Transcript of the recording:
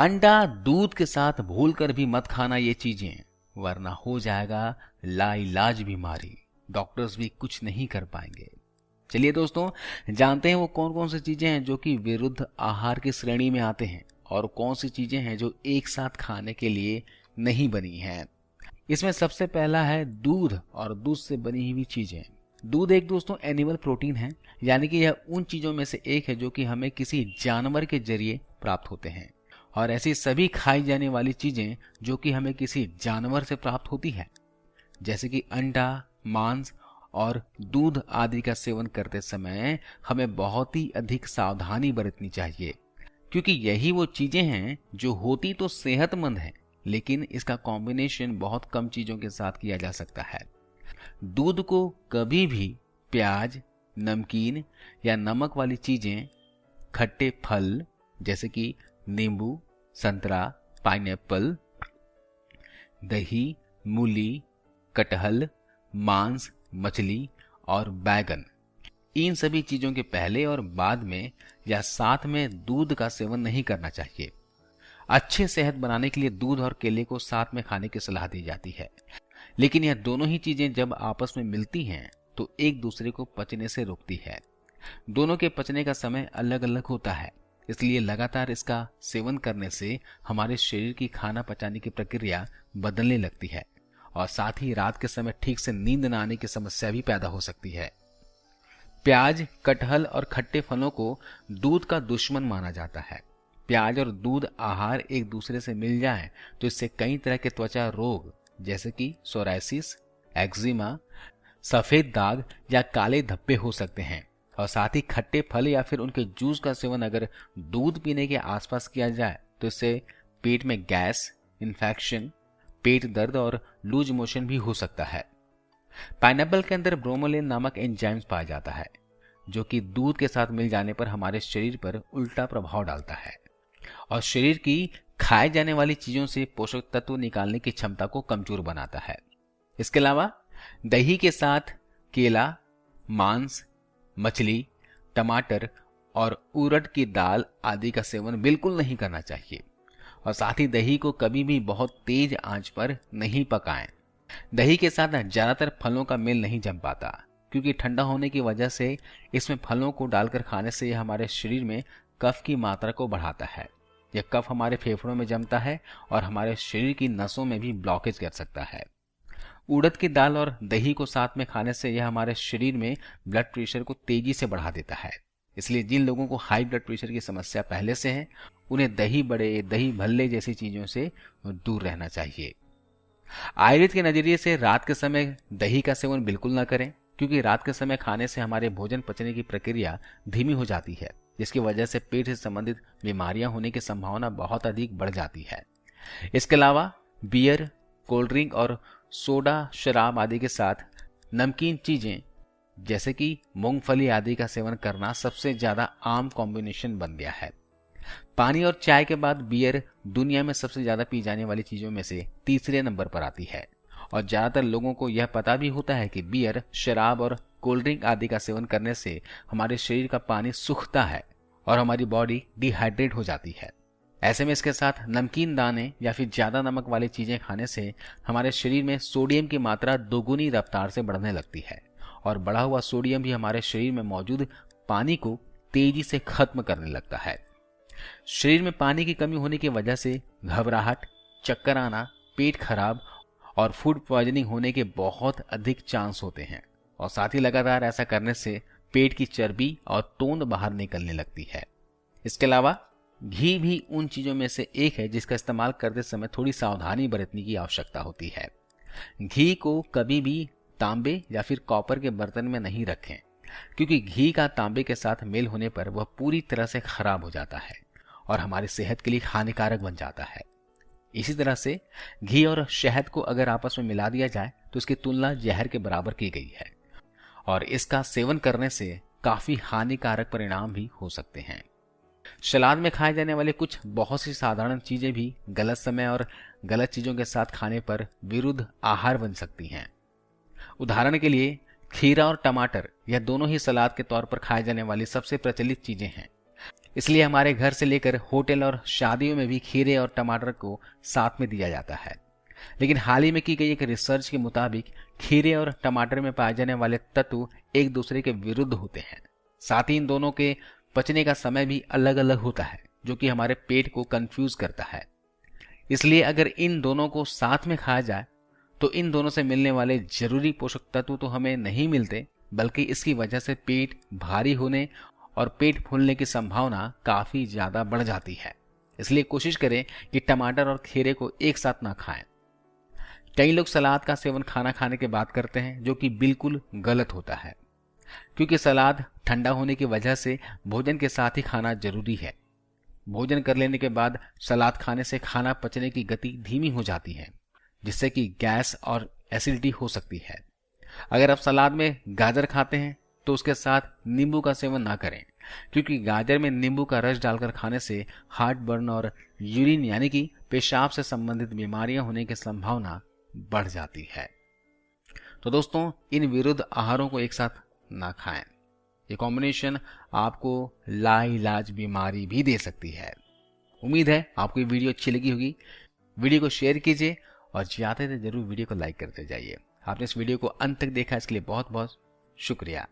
अंडा दूध के साथ भूलकर भी मत खाना ये चीजें, वरना हो जाएगा लाइलाज बीमारी, डॉक्टर्स भी कुछ नहीं कर पाएंगे। चलिए दोस्तों, जानते हैं वो कौन कौन सी चीजें हैं जो कि विरुद्ध आहार की श्रेणी में आते हैं और कौन सी चीजें हैं जो एक साथ खाने के लिए नहीं बनी हैं। इसमें सबसे पहला है दूध और दूध से बनी हुई चीजें। दूध एक दोस्तों एनिमल प्रोटीन है, यानी कि यह उन चीजों में से एक है जो कि हमें किसी जानवर के जरिए प्राप्त होते हैं। और ऐसी सभी खाई जाने वाली चीजें जो कि हमें किसी जानवर से प्राप्त होती है, जैसे कि अंडा, मांस और दूध आदि का सेवन करते समय हमें बहुत ही अधिक सावधानी बरतनी चाहिए, क्योंकि यही वो चीजें हैं जो होती तो सेहतमंद हैं, लेकिन इसका कॉम्बिनेशन बहुत कम चीजों के साथ किया जा सकता है। दूध को कभी भी प्याज, नमकीन या नमक वाली चीजें, खट्टे फल जैसे कि नींबू, संतरा, पाइनएप्पल, दही, मूली, कटहल, मांस, मछली और बैगन, इन सभी चीजों के पहले और बाद में या साथ में दूध का सेवन नहीं करना चाहिए। अच्छे सेहत बनाने के लिए दूध और केले को साथ में खाने की सलाह दी जाती है, लेकिन यह दोनों ही चीजें जब आपस में मिलती हैं तो एक दूसरे को पचने से रोकती है। दोनों के पचने का समय अलग अलग होता है, इसलिए लगातार इसका सेवन करने से हमारे शरीर की खाना पचाने की प्रक्रिया बदलने लगती है और साथ ही रात के समय ठीक से नींद न आने की समस्या भी पैदा हो सकती है। प्याज, कटहल और खट्टे फलों को दूध का दुश्मन माना जाता है। प्याज और दूध आहार एक दूसरे से मिल जाए तो इससे कई तरह के त्वचा रोग जैसे कि सोरायसिस, एक्जिमा, सफेद दाग या काले धब्बे हो सकते हैं। और साथ ही खट्टे फल या फिर उनके जूस का सेवन अगर दूध पीने के आसपास किया जाए तो इससे पेट में गैस, इन्फेक्शन, पेट दर्द और लूज मोशन भी हो सकता है। पाइनएप्पल के अंदर ब्रोमोलिन नामक एंजाइम्स पाया जाता है, जो कि दूध के साथ मिल जाने पर हमारे शरीर पर उल्टा प्रभाव डालता है और शरीर की खाए जाने वाली चीजों से पोषक तत्व निकालने की क्षमता को कमजोर बनाता है। इसके अलावा दही के साथ केला, मांस, मछली, टमाटर और उड़द की दाल आदि का सेवन बिल्कुल नहीं करना चाहिए। और साथ ही दही को कभी भी बहुत तेज आंच पर नहीं पकाएं। दही के साथ ज्यादातर फलों का मेल नहीं जम पाता, क्योंकि ठंडा होने की वजह से इसमें फलों को डालकर खाने से यह हमारे शरीर में कफ की मात्रा को बढ़ाता है। यह कफ हमारे फेफड़ों में जमता है और हमारे शरीर की नसों में भी ब्लॉकेज कर सकता है। उड़द की दाल और दही को साथ में खाने से यह हमारे शरीर में ब्लड प्रेशर को तेजी से बढ़ा देता है। इसलिए जिन लोगों को हाई ब्लड प्रेशर की समस्या पहले से है, उन्हें दही बड़े, दही भल्ले जैसी चीजों से दूर रहना चाहिए। आयुर्वेद के नजरिए से रात के समय दही का सेवन बिल्कुल न करें, क्योंकि रात के समय खाने से हमारे भोजन पचने की प्रक्रिया धीमी हो जाती है, जिसकी वजह से पेट से संबंधित बीमारियां होने की संभावना बहुत अधिक बढ़ जाती है। इसके अलावा बियर, कोल्ड ड्रिंक और सोडा, शराब आदि के साथ नमकीन चीजें जैसे कि मूंगफली आदि का सेवन करना सबसे ज्यादा आम कॉम्बिनेशन बन गया है। पानी और चाय के बाद बियर दुनिया में सबसे ज्यादा पी जाने वाली चीजों में से तीसरे नंबर पर आती है और ज्यादातर लोगों को यह पता भी होता है कि बियर, शराब और कोल्ड ड्रिंक आदि का सेवन करने से हमारे शरीर का पानी सूखता है और हमारी बॉडी डिहाइड्रेट हो जाती है। ऐसे में इसके साथ नमकीन दाने या फिर ज्यादा नमक वाली चीजें खाने से हमारे शरीर में सोडियम की मात्रा दोगुनी रफ्तार से बढ़ने लगती है और बढ़ा हुआ सोडियम भी हमारे शरीर में मौजूद पानी को तेजी से खत्म करने लगता है। शरीर में पानी की कमी होने की वजह से घबराहट, चक्कर आना, पेट खराब और फूड पॉइजनिंग होने के बहुत अधिक चांस होते हैं और साथ ही लगातार ऐसा करने से पेट की चर्बी और तोंद बाहर निकलने लगती है। इसके अलावा घी भी उन चीजों में से एक है जिसका इस्तेमाल करते समय थोड़ी सावधानी बरतने की आवश्यकता होती है। घी को कभी भी तांबे या फिर कॉपर के बर्तन में नहीं रखें, क्योंकि घी का तांबे के साथ मेल होने पर वह पूरी तरह से खराब हो जाता है और हमारी सेहत के लिए हानिकारक बन जाता है। इसी तरह से घी और शहद को अगर आपस में मिला दिया जाए तो इसकी तुलना जहर के बराबर की गई है और इसका सेवन करने से काफी हानिकारक परिणाम भी हो सकते हैं। सलाद में खाए जाने वाले कुछ बहुत सी साधारण चीजें भी गलत समय और गलत चीजों के साथ खाने पर विरुद्ध आहार बन सकती हैं। उदाहरण के लिए खीरा और टमाटर, यह दोनों ही सलाद के तौर पर खाए जाने वाली सबसे प्रचलित चीजें हैं, इसलिए हमारे घर से लेकर होटल और शादियों में भी खीरे और टमाटर को साथ में दिया जाता है। लेकिन हाल ही में की गई एक रिसर्च के मुताबिक खीरे और टमाटर में पाए जाने वाले तत्व एक दूसरे के विरुद्ध होते हैं। साथ ही इन दोनों के पचने का समय भी अलग अलग होता है, जो कि हमारे पेट को कंफ्यूज करता है। इसलिए अगर इन दोनों को साथ में खाया जाए तो इन दोनों से मिलने वाले जरूरी पोषक तत्व तो हमें नहीं मिलते, बल्कि इसकी वजह से पेट भारी होने और पेट फूलने की संभावना काफी ज्यादा बढ़ जाती है। इसलिए कोशिश करें कि टमाटर और खीरे को एक साथ ना खाएं। कई लोग सलाद का सेवन खाना खाने के बाद करते हैं, जो कि बिल्कुल गलत होता है, क्योंकि सलाद ठंडा होने की वजह से भोजन के साथ ही खाना जरूरी है। भोजन कर लेने के बाद सलाद खाने से खाना पचने की गति धीमी हो जाती है, जिससे कि गैस और एसिडिटी हो सकती है। अगर आप सलाद में गाजर खाते हैं तो उसके साथ नींबू का सेवन ना करें, क्योंकि गाजर में नींबू का रस डालकर खाने से हार्ट बर्न और यूरिन यानी कि पेशाब से संबंधित बीमारियां होने की संभावना बढ़ जाती है। तो दोस्तों, इन विरुद्ध आहारों को एक साथ ना खाएं। ये कॉम्बिनेशन आपको लाइलाज बीमारी भी दे सकती है। उम्मीद है आपको ये वीडियो अच्छी लगी होगी। वीडियो को शेयर कीजिए और जाते थे जरूर वीडियो को लाइक करते जाइए। आपने इस वीडियो को अंत तक देखा, इसके लिए बहुत बहुत शुक्रिया।